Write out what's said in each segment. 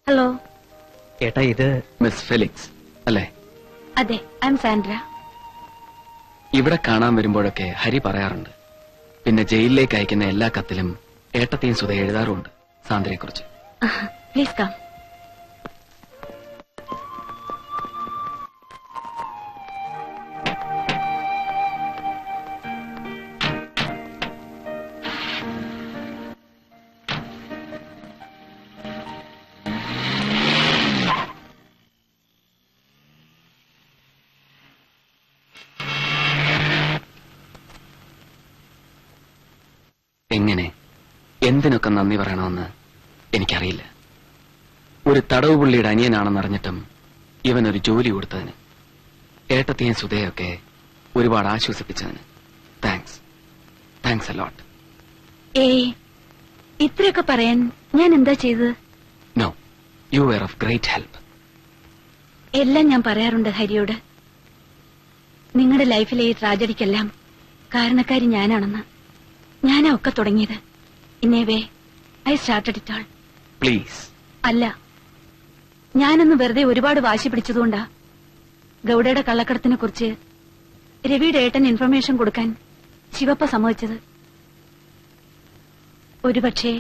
Hello ഏട്ടാ, ഇത് miss Felix അല്ലേ? അതെ, ഐ എം സാൻഡ്ര. ഇവിടെ കാണാൻ വരുമ്പോഴൊക്കെ ഹരി പറയാറുണ്ട്. പിന്നെ ജയിലിലേക്ക് അയക്കുന്ന എല്ലാ കത്തിലും ഏട്ടത്തെയും സുധ എഴുതാറുമുണ്ട് സാന്ദ്രയെ കുറിച്ച്. Please come. എങ്ങനെ എന്തിനൊക്കെ നന്ദി പറയണമെന്ന് എനിക്കറിയില്ല. ഒരു തടവ് പുള്ളിയുടെ അനിയനാണെന്നറിഞ്ഞിട്ടും ഇവനൊരു ജോലി കൊടുത്തതിന്, ഏട്ടത്തെയും സുധയൊക്കെ ഒരുപാട് ആശ്വസിപ്പിച്ചതിന് താങ്ക്സ് എ ലോട്ട്. ഇത്രയൊക്കെ പറയാൻ ഞാൻ എന്താ ചെയ്തത്? No, you were of great help. എല്ലാം ഞാൻ പറയാറുണ്ട് ഹരിയോട്. നിങ്ങളുടെ ലൈഫിലെ ഈ ട്രാജഡിക്കെല്ലാം കാരണക്കാരി ഞാനാണെന്ന്. ഞാനാ ഒക്കെ തുടങ്ങിയത്. Anyway I started it all. Please. അല്ല, ഞാനൊന്ന് വെറുതെ ഒരുപാട് വാശി പിടിച്ചതുകൊണ്ടാ ഗൌഡയുടെ കള്ളക്കടത്തിനെ കുറിച്ച് രവിയുടെ ഏട്ടൻ ഇൻഫർമേഷൻ കൊടുക്കാൻ ശിവപ്പ സമ്മതിച്ചത്. ഒരുപക്ഷെ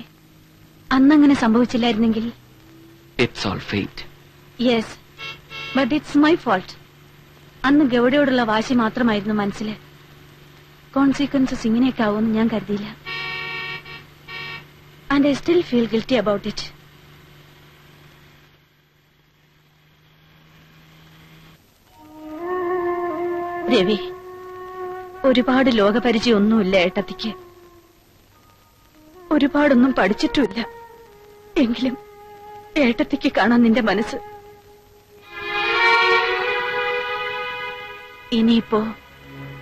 അന്നങ്ങനെ സംഭവിച്ചില്ലായിരുന്നെങ്കിൽ. It's all fate. Yes, but it's my fault. അന്ന് ഗൌഡയോടുള്ള വാശി മാത്രമായിരുന്നു മനസ്സില്. കോൺസിക്വൻസസ് ഇങ്ങനെയൊക്കെ ആവുമെന്ന് ഞാൻ കരുതിയില്ല. And I still feel guilty about it. Ravi, ഒരുപാട് ലോകപരിചയമൊന്നുമില്ല ഏട്ടത്തിക്ക്. ഒരുപാടൊന്നും പഠിച്ചിട്ടുമില്ല. എങ്കിലും ഏട്ടത്തിക്ക് കാണാൻ നിന്റെ മനസ്സ്. ഇനിയിപ്പോ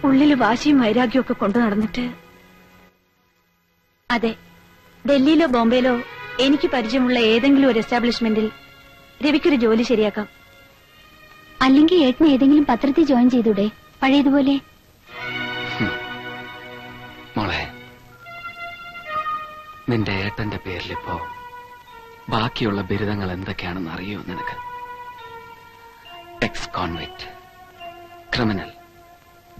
ഉള്ളില് വാശിയും വൈരാഗ്യവും ഒക്കെ കൊണ്ടു നടന്നിട്ട്. അതെ, ഡൽഹിയിലോ ബോംബെയിലോ എനിക്ക് പരിചയമുള്ള ഏതെങ്കിലും ഒരു എസ്റ്റാബ്ലിഷ്മെന്റിൽ രവിക്കൊരു ജോലി ശരിയാക്കാം. അല്ലെങ്കിൽ ഏട്ടന് ഏതെങ്കിലും പത്രത്തിൽ ജോയിൻ ചെയ്തൂടെ, പഴയതുപോലെ? മോളെ, നിന്റെ ഏട്ടന്റെ പേരിലിപ്പോ ബാക്കിയുള്ള ബിരുദങ്ങൾ എന്തൊക്കെയാണെന്ന് അറിയോ നിനക്ക്? Ex convict, criminal,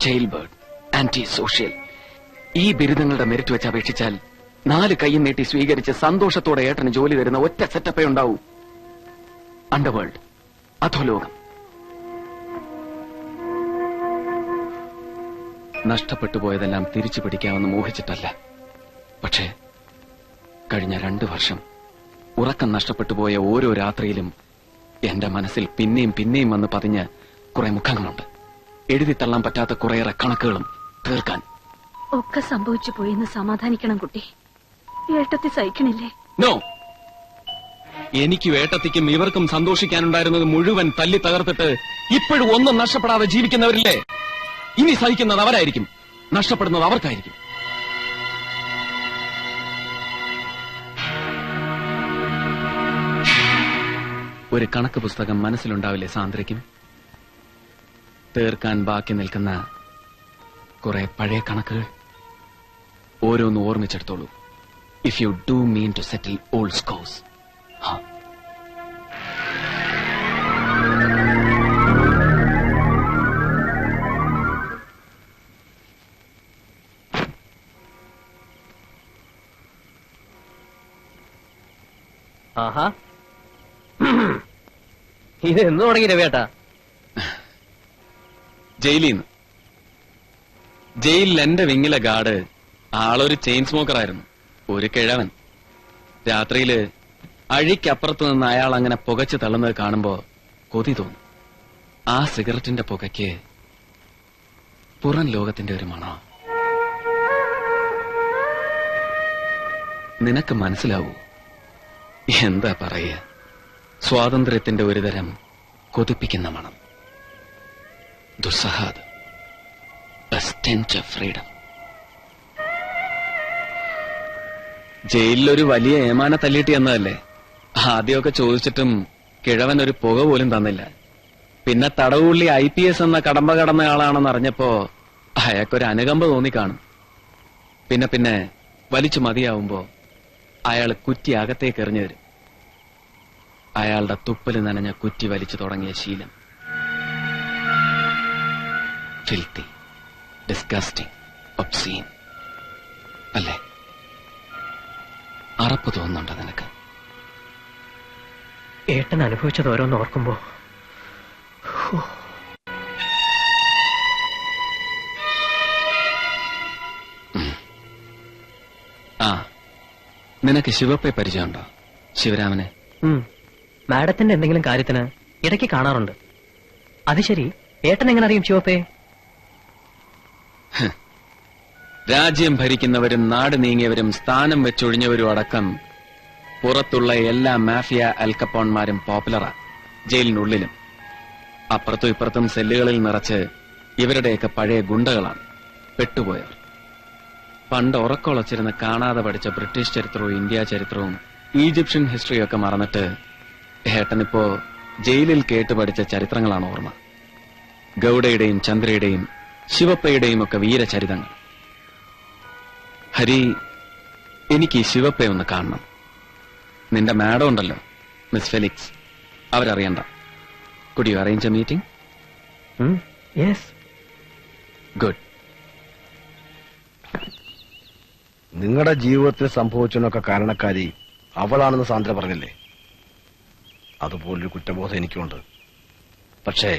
jailbird, antisocial. ഈ ബിരുദങ്ങളുടെ മെറിറ്റ് വെച്ച് അപേക്ഷിച്ചാൽ 4 കൈയും നീട്ടി സ്വീകരിച്ച് സന്തോഷത്തോടെ ഏട്ടന് ജോലി തരുന്ന ഒറ്റ സെറ്റപ്പേ ഉണ്ടാവൂ. അണ്ടർവേൾഡ്, അധോലോകം. നഷ്ടപ്പെട്ടു പോയതെല്ലാം തിരിച്ചു പിടിക്കാമെന്ന് മോഹിച്ചിട്ടല്ല. പക്ഷേ കഴിഞ്ഞ 2 വർഷം ഉറക്കം നഷ്ടപ്പെട്ടു പോയ ഓരോ രാത്രിയിലും എന്റെ മനസ്സിൽ പിന്നെയും പിന്നെയും വന്ന് പതിഞ്ഞ കുറെ മുഖങ്ങളുണ്ട്. എഴുതിത്തള്ളാൻ പറ്റാത്ത കുറേയേറെ കണക്കുകളും തീർക്കാൻ. ഒക്കെ സംഭവിച്ചു പോയെന്ന് സമാധാനിക്കണം കുട്ടി. ഏട്ടത്തി സഹിക്കണില്ലേ? നോ, എനിക്കും ഏട്ടത്തിക്കും ഇവർക്കും സന്തോഷിക്കാനുണ്ടായിരുന്നത് മുഴുവൻ തല്ലി തകർത്തിട്ട് ഇപ്പോഴും ഒന്നും നഷ്ടപ്പെടാതെ ജീവിക്കുന്നവരില്ലേ? ഇനി സഹിക്കുന്നത് അവരായിരിക്കും, നഷ്ടപ്പെടുന്നത് അവർക്കായിരിക്കും. ഒരു കണക്ക് പുസ്തകം മനസ്സിലുണ്ടാവില്ലേ സാന്ദ്രയ്ക്കും? തീർക്കാൻ ബാക്കി നിൽക്കുന്ന കുറെ പഴയ കണക്കുകൾ ഓരോന്ന് ഓർമ്മിച്ചെടുത്തോളൂ. If you do mean to settle old scores. ആഹാ, ഇത് എന്ന് തുടങ്ങി രവിയേട്ടാ? ജയിലിൽ എന്റെ വിങ്ങിലെ ഗാർഡ് ആളൊരു ചെയിൻ സ്മോക്കറായിരുന്നു. ഒരു കിഴവൻ. രാത്രിയില് അഴിക്കപ്പുറത്ത് നിന്ന് അയാൾ അങ്ങനെ പുകച്ചു തള്ളുന്നത് കാണുമ്പോ കൊതി തോന്നും. ആ സിഗരറ്റിന്റെ പുകയ്ക്ക് പുറം ലോകത്തിന്റെ ഒരു മണ. നിനക്ക് മനസ്സിലാവൂ എന്താ പറയുക? സ്വാതന്ത്ര്യത്തിന്റെ ഒരുതരം കൊതിപ്പിക്കുന്ന മണം. ദുസ്സഹാദ്, a stench of freedom. ജയിലിലൊരു വലിയ ഏമാന തല്ലിയിട്ട് എന്നതല്ലേ? ആദ്യമൊക്കെ ചോദിച്ചിട്ടും കിഴവൻ ഒരു പുക പോലും തന്നില്ല. പിന്നെ തടവുള്ളി IPS എന്ന കടമ്പ കടന്ന ആളാണെന്ന് അറിഞ്ഞപ്പോ അയാൾക്കൊരു അനുകമ്പ തോന്നിക്കാണും. പിന്നെ പിന്നെ വലിച്ചു മതിയാവുമ്പോ അയാൾ കുറ്റി അകത്തേക്ക് എറിഞ്ഞു തരും. അയാളുടെ തുപ്പല് നനഞ്ഞ കുറ്റി വലിച്ചു തുടങ്ങിയ ശീലം. ഫിൽത്തി, ഡിസ്ഗസ്റ്റിംഗ്, ഒബ്സീൻ അല്ലേ? അറപ്പ് തോന്നുന്നുണ്ടോ നിനക്ക്? ഏട്ടൻ അനുഭവിച്ചത് ഓരോന്ന് ഓർക്കുമ്പോ ആ, നിനക്ക് ശിവപ്പയെ പരിചയമുണ്ടോ? ശിവരാമനെ? മാഡത്തിന്റെ എന്തെങ്കിലും കാര്യത്തിന് ഇടയ്ക്ക് കാണാറുണ്ട്. അത് ശരി, ഏട്ടൻ എങ്ങനെ അറിയും ശിവപ്പേ? രാജ്യം ഭരിക്കുന്നവരും നാട് നീങ്ങിയവരും സ്ഥാനം വെച്ചൊഴിഞ്ഞവരും അടക്കം പുറത്തുള്ള എല്ലാ മാഫിയ അൽക്കപ്പോൺമാരും പോപ്പുലറാ. ജയിലിനുള്ളിലും അപ്പുറത്തും ഇപ്പുറത്തും സെല്ലുകളിൽ നിറച്ച് ഇവരുടെയൊക്കെ പഴയ ഗുണ്ടകളാണ്, പെട്ടുപോയവർ. പണ്ട് ഉറക്കൊളച്ചിരുന്ന് കാണാതെ പഠിച്ച ബ്രിട്ടീഷ് ചരിത്രവും ഇന്ത്യ ചരിത്രവും ഈജിപ്ഷ്യൻ ഹിസ്റ്ററിയും ഒക്കെ മറന്നിട്ട് ഏട്ടനിപ്പോ ജയിലിൽ കേട്ട് പഠിച്ച ചരിത്രങ്ങളാണ് ഓർമ്മ. ഗൌഡയുടെയും ചന്ദ്രയുടെയും ശിവപ്പയുടെയും ഒക്കെ വീരചരിതങ്ങൾ. ഹരി, എനിക്ക് ഈ ശിവപ്പയെ ഒന്ന് കാണണം. നിന്റെ മാഡം ഉണ്ടല്ലോ, മിസ് ഫെലിക്സ്, അവരറിയണ്ട. Could you arrange a meeting? Yes. Good. നിങ്ങളുടെ ജീവിതത്തിൽ സംഭവിച്ചതിനൊക്കെ കാരണക്കാരി അവളാണെന്ന് സാന്ദ്ര പറഞ്ഞില്ലേ? അതുപോലൊരു കുറ്റബോധം എനിക്കുണ്ട്. പക്ഷേ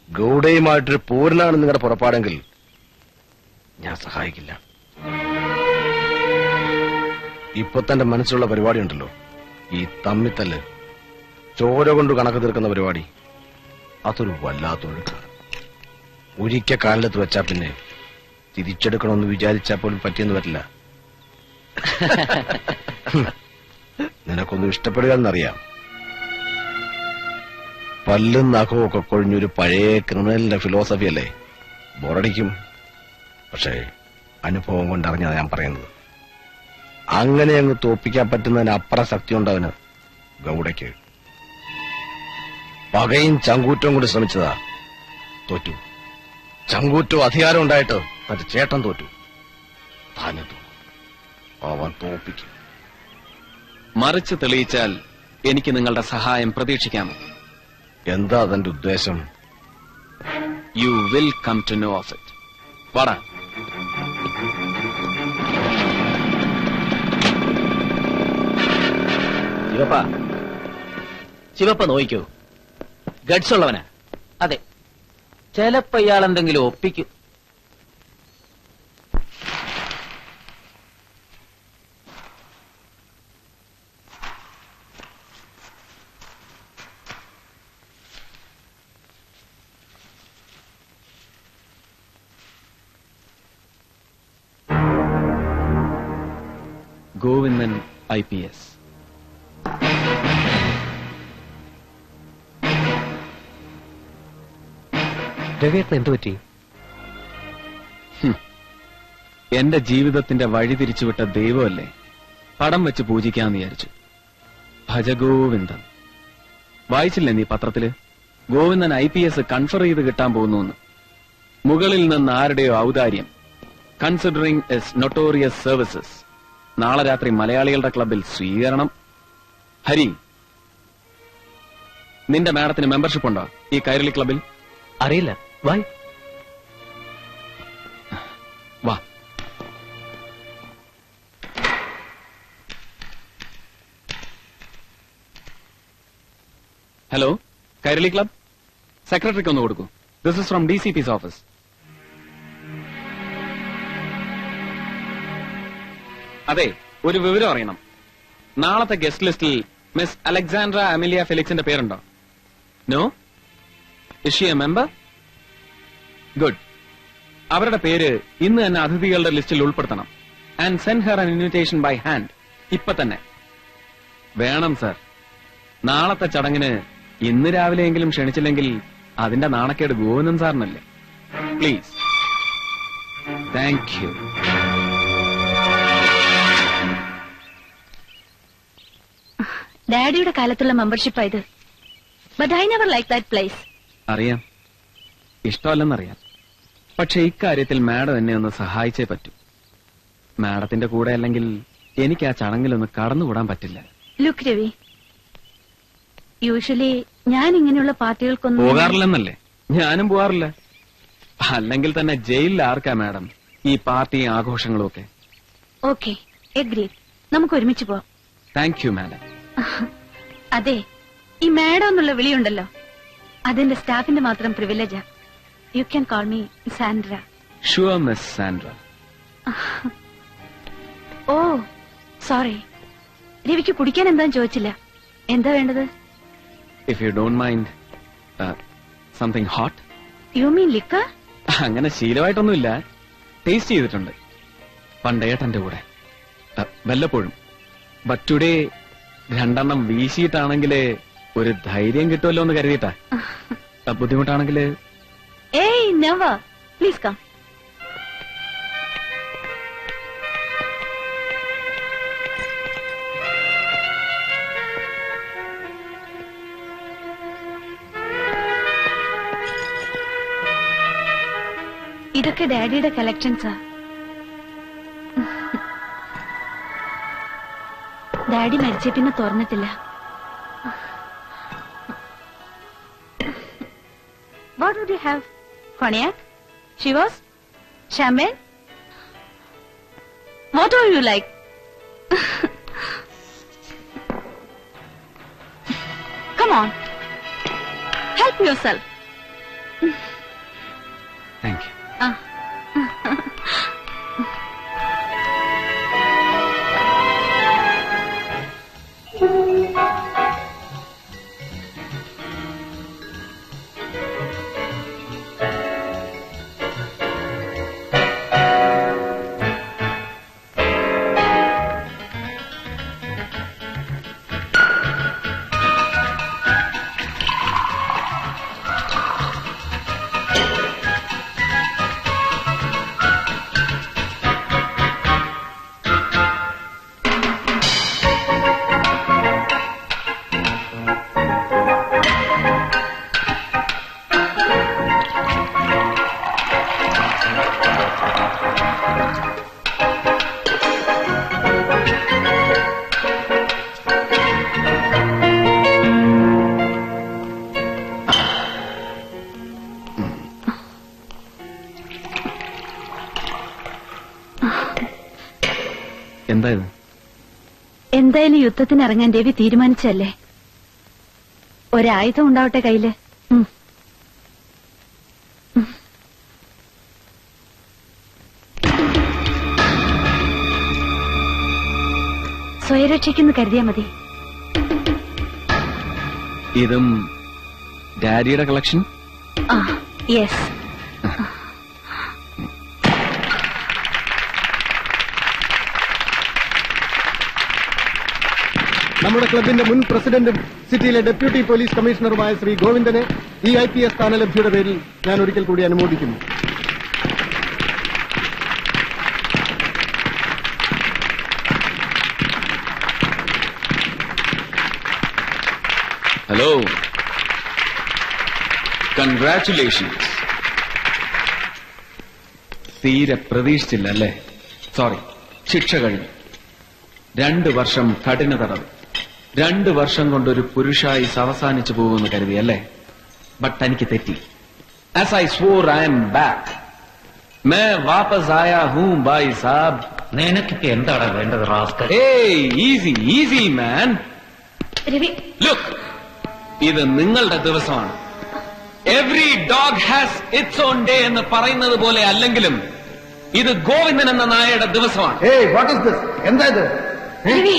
ഗൗഡയുമായിട്ടൊരു പോരിനാണ് നിങ്ങളുടെ പുറപ്പാടെങ്കിൽ ഞാൻ സഹായിക്കില്ല. ഇപ്പൊ തന്റെ മനസ്സിലുള്ള പരിപാടി ഉണ്ടല്ലോ, ഈ തമ്മിത്തല്ല്, ചോര കൊണ്ട് കണക്ക് തീർക്കുന്ന പരിപാടി, അതൊരു വല്ലാത്തൊഴുക്കാണ്. ഒരിക്കൽ കാലിലത്ത് വെച്ചാ പിന്നെ തിരിച്ചെടുക്കണമെന്ന് വിചാരിച്ചാൽ പോലും പറ്റിയെന്ന് വരില്ല. നിനക്കൊന്നും ഇഷ്ടപ്പെടുക എന്നറിയാം. പല്ലും നഖവും ഒക്കെ കൊഴിഞ്ഞൊരു പഴയ ക്രിമിനലിന്റെ ഫിലോസഫി അല്ലേ? ബോറടിക്കും. പക്ഷേ അനുഭവം കൊണ്ടറിഞ്ഞാ ഞാൻ പറയുന്നത്. അങ്ങനെ അങ്ങ് തോപ്പിക്കാൻ പറ്റുന്നതിന് അപ്പുറ ശക്തി ഉണ്ടവന് ഗൗഡയ്ക്ക്. പകയും ചങ്കൂറ്റവും കൂടി ശ്രമിച്ചതാ, തോറ്റു. ചങ്കൂറ്റവും അധികാരം ഉണ്ടായിട്ട് മറ്റേ ചേട്ടൻ തോറ്റു. താനെ തോന്നു, അവൻ തോപ്പിക്കും. മറിച്ച് തെളിയിച്ചാൽ എനിക്ക് നിങ്ങളുടെ സഹായം പ്രതീക്ഷിക്കാമോ? എന്താ അതിന്റെ ഉദ്ദേശം? You will come to know of it. വാടാ. ശിവപ്പ നോയിക്കോ, ഗഡ്സ് ഉള്ളവനാ. അതെ, ചിലപ്പോ ഇയാൾ എന്തെങ്കിലും ഒപ്പിക്കും. ഗോവിന്ദൻ IPS. രവിയേട്ടൻ എന്തു പറ്റി? എന്റെ ജീവിതത്തിന്റെ വഴി തിരിച്ചുവിട്ട ദൈവമല്ലേ, പടം വെച്ച് പൂജിക്കാന്ന് വിചാരിച്ചു. ഭജഗോവിന്ദൻ. വായിച്ചില്ലേ നീ പത്രത്തില്? ഗോവിന്ദൻ IPS കൺഫർ ചെയ്ത് കിട്ടാൻ പോകുന്നു. മുകളിൽ നിന്ന് ആരുടെയോ ഔദാര്യം. Considering S notorious services. നാളെ രാത്രി മലയാളികളുടെ ക്ലബിൽ സ്വീകരണം. ഹരി, നിന്റെ മാഡത്തിന് മെമ്പർഷിപ്പ് ഉണ്ടോ ഈ കൈരളി ക്ലബിൽ? അറിയില്ല. വൈ? വാ. ഹലോ, കൈരളി ക്ലബ് സെക്രട്ടറിക്ക് ഒന്ന് കൊടുക്കൂ. This is from DCP's office. അതെ, ഒരു വിവരം അറിയണം. നാളത്തെ ഗസ്റ്റ് ലിസ്റ്റിൽ മിസ് അലക്സാൻഡ്ര അമിലിയ ഫെലിക്സിന്റെ പേരുണ്ടോ? No? Is she a member? Good. അവരുടെ പേര് ഇന്ന് തന്നെ അതിഥികളുടെ ലിസ്റ്റിൽ ഉൾപ്പെടുത്തണം. And send her an invitation by hand. ഇപ്പൊ തന്നെ വേണം സർ. നാളത്തെ ചടങ്ങിന് ഇന്ന് രാവിലെയെങ്കിലും ക്ഷണിച്ചില്ലെങ്കിൽ അതിന്റെ നാണക്കേട് ഗോവിന്ദൻ സാറിനല്ലേ. പ്ലീസ്. Thank you. ഡാഡിയുടെ കാലത്തുള്ള മെമ്പർഷിപ്പ് ഇത്. But I never like that place. അറിയാം, ഇഷ്ടമല്ലെന്നറിയാം. പക്ഷെ ഇക്കാര്യത്തിൽ മാഡം എന്നെ ഒന്ന് സഹായിച്ചേ പറ്റൂ. മാഡത്തിന്റെ കൂടെ അല്ലെങ്കിൽ എനിക്ക് ആ ചടങ്ങിലൊന്ന് കടന്നുകൂടാൻ പറ്റില്ല. ലുക്ക് രവി, യൂഷ്വലി ഞാൻ ഇങ്ങനെയുള്ള പാർട്ടികൾക്കൊന്നും പോകാറില്ലെന്നല്ലേ? ഞാനും പോകാറില്ല. അല്ലെങ്കിൽ തന്നെ ജയിലിൽ ആർക്കാ മാഡം ഈ പാർട്ടി ആഘോഷങ്ങളും ഒക്കെ? Okay, agree. നമുക്ക് ഒരുമിച്ച് പോവാം. Thank you madam. അതെ, ഈ മാഡം എന്നുള്ള വിളിയുണ്ടല്ലോ, അതെന്റെ സ്റ്റാഫിന്റെ മാത്രം പ്രിവിലേജാ. You can call me Sandra. Sure Miss Sandra. Oh sorry, രവിക്ക് കുടിക്കാൻ എന്താന്ന് ചോദിച്ചില്ല. എന്താ വേണ്ടത്? If you don't mind something hot. You mean liquor? അങ്ങനെ ശീലമായിട്ടൊന്നുമില്ല, ടേസ്റ്റ് ചെയ്തിട്ടുണ്ട് പണ്ടേട്ടന്റെ കൂടെ വല്ലപ്പോഴും. ബട്ട് ടുഡേ 2 എണ്ണം വീശിയിട്ടാണെങ്കില് ഒരു ധൈര്യം കിട്ടുമല്ലോ എന്ന് കരുതിയിട്ടാ. ബുദ്ധിമുട്ടാണെങ്കില് ഏയ് നെവർ, പ്ലീസ് കം. ഇതൊക്കെ ഡാഡിയുടെ കളക്ഷൻസാ. ഡാഡി മരിച്ച പിന്നെ തുറന്നിട്ടില്ല. What would you have? Cognac? Chivas? Champagne? What do you like? Come on. Help yourself. Thank you. എന്താ ഇത്? എന്തായാലും യുദ്ധത്തിന് ഇറങ്ങാൻ രവി തീരുമാനിച്ചല്ലേ. ഒരായുധം ഉണ്ടാവട്ടെ കയ്യില്. സ്വയരക്ഷയ്ക്കെന്ന് കരുതിയാ മതി. ഇതും ഡാഡിയുടെ കളക്ഷൻ? ആ യെസ്. നമ്മുടെ ക്ലബിന്റെ മുൻ പ്രസിഡന്റും സിറ്റിയിലെ ഡെപ്യൂട്ടി പോലീസ് കമ്മീഷണറുമായ ശ്രീ ഗോവിന്ദനെ ഈ IPS സ്ഥാനലബ്ധിയുടെ പേരിൽ ഞാൻ ഒരിക്കൽ കൂടി അനുമോദിക്കുന്നു. Hello, congratulations. തീരെ പ്രതീക്ഷിച്ചില്ല അല്ലേ? സോറി, ശിക്ഷ കഴിഞ്ഞു. 2 വർഷം കഠിന തടവ്. 2 വർഷം കൊണ്ടൊരു പുരുഷായുസ് അവസാനിച്ചു പോകുമെന്ന് കരുതിയല്ലേ? ബട്ട് എനിക്ക് തെറ്റി. As I swore I am back. മേ വാപ്പസ് ആയാ ഹൂം ഭായ് സാബ്. നിനക്കൊക്കെ എന്താണ് വേണ്ടത് റാസ്കൽ? ഏയ് easy easy man. Ravi, look, ഇത് നിങ്ങളുടെ ദിവസമാണ്. Every dog has its own day എന്ന് പറയുന്നത് പോലെ അല്ലെങ്കിലും ഇത് ഗോവിന്ദൻ എന്ന നായയുടെ ദിവസമാണ്. What is this? എന്താ ഇത്? രവി,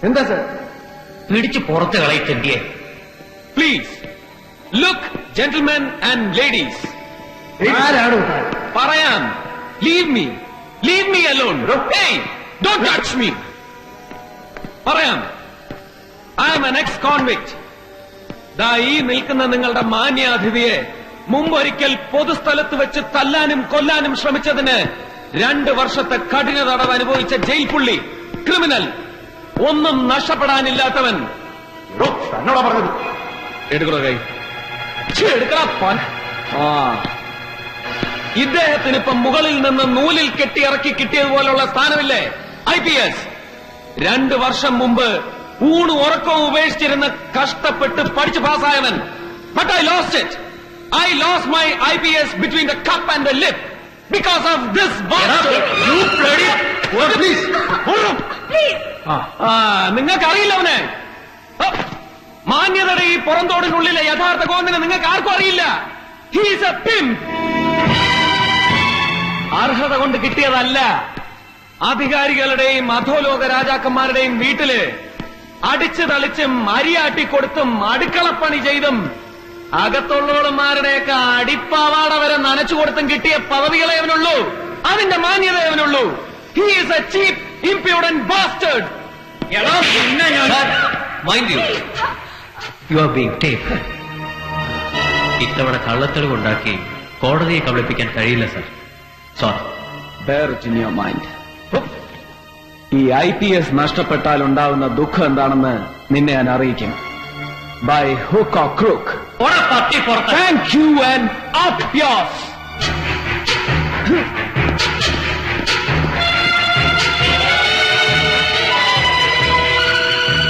എന്താ സർ? പിടിച്ചു പുറത്ത് കളയിച്ചെന്തിയെ? Please look gentlemen and ladies. ആരാണ്? പറയാം. Leave me alone. Hey, don't touch me. പറയാം. I am an ex convict. ദാ ഈ നിൽക്കുന്ന നിങ്ങളുടെ മാന്യാതിഥിയെ മുമ്പൊരിക്കൽ പൊതുസ്ഥലത്ത് വെച്ച് തല്ലാനും കൊല്ലാനും ശ്രമിച്ചതിന് 2 വർഷത്തെ കഠിന തടവ് അനുഭവിച്ച ജയിൽ പുള്ളി, ക്രിമിനൽ, ഒന്നും നഷ്ടപ്പെടാനില്ലാത്തവൻ. എന്നോടാ പറഞ്ഞത്? എടുക്കണോ കൈ? എടുക്കണ. ഇദ്ദേഹത്തിന് ഇപ്പം മുകളിൽ നിന്ന് നൂലിൽ കെട്ടിയിറക്കി കിട്ടിയതുപോലുള്ള സ്ഥാനമില്ലേ IPS? 2 വർഷം മുമ്പ് ഊണും ഉറക്കവും ഉപേക്ഷിച്ചിരുന്ന് കഷ്ടപ്പെട്ട് പഠിച്ചു പാസ്സായവൻ. But I lost it. I lost my IPS between the cup and the lip because of this bastard. You bloody... Please. നിങ്ങൾക്കറിയില്ല അവനെ. മാന്യതയുടെ ഈ പുറന്തോടിനുള്ളിലെ യഥാർത്ഥ ഗോവിന്ദനെ നിങ്ങൾക്ക് ആർക്കും അറിയില്ല. He is a pimp. അർഹത കൊണ്ട് കിട്ടിയതല്ല. അധികാരികളുടെയും അധോലോക രാജാക്കന്മാരുടെയും വീട്ടില് അടിച്ചു തളിച്ചും അരിയാട്ടിക്കൊടുത്തും അടുക്കളപ്പണി ചെയ്തും അകത്തുള്ളവന്മാരുടെയൊക്കെ അടിപ്പാവാട വരെ നനച്ചു കൊടുത്തും കിട്ടിയ പദവികളെ അവനുള്ളൂ. അതിന്റെ മാന്യത അവനുള്ളൂ. He is a cheap, impudent bastard. Mind you are being tape. ഇത്തവണ കള്ളത്തെളിവുണ്ടാക്കി കോടതിയെ കബളിപ്പിക്കാൻ കഴിയില്ല sir. Sorry. Bear it in your mind. ഈ IPS നഷ്ടപ്പെട്ടാൽ ഉണ്ടാവുന്ന ദുഃഖം എന്താണെന്ന് നിന്നെ ഞാൻ അറിയിക്കും. By hook or crook. Thank you and up yours.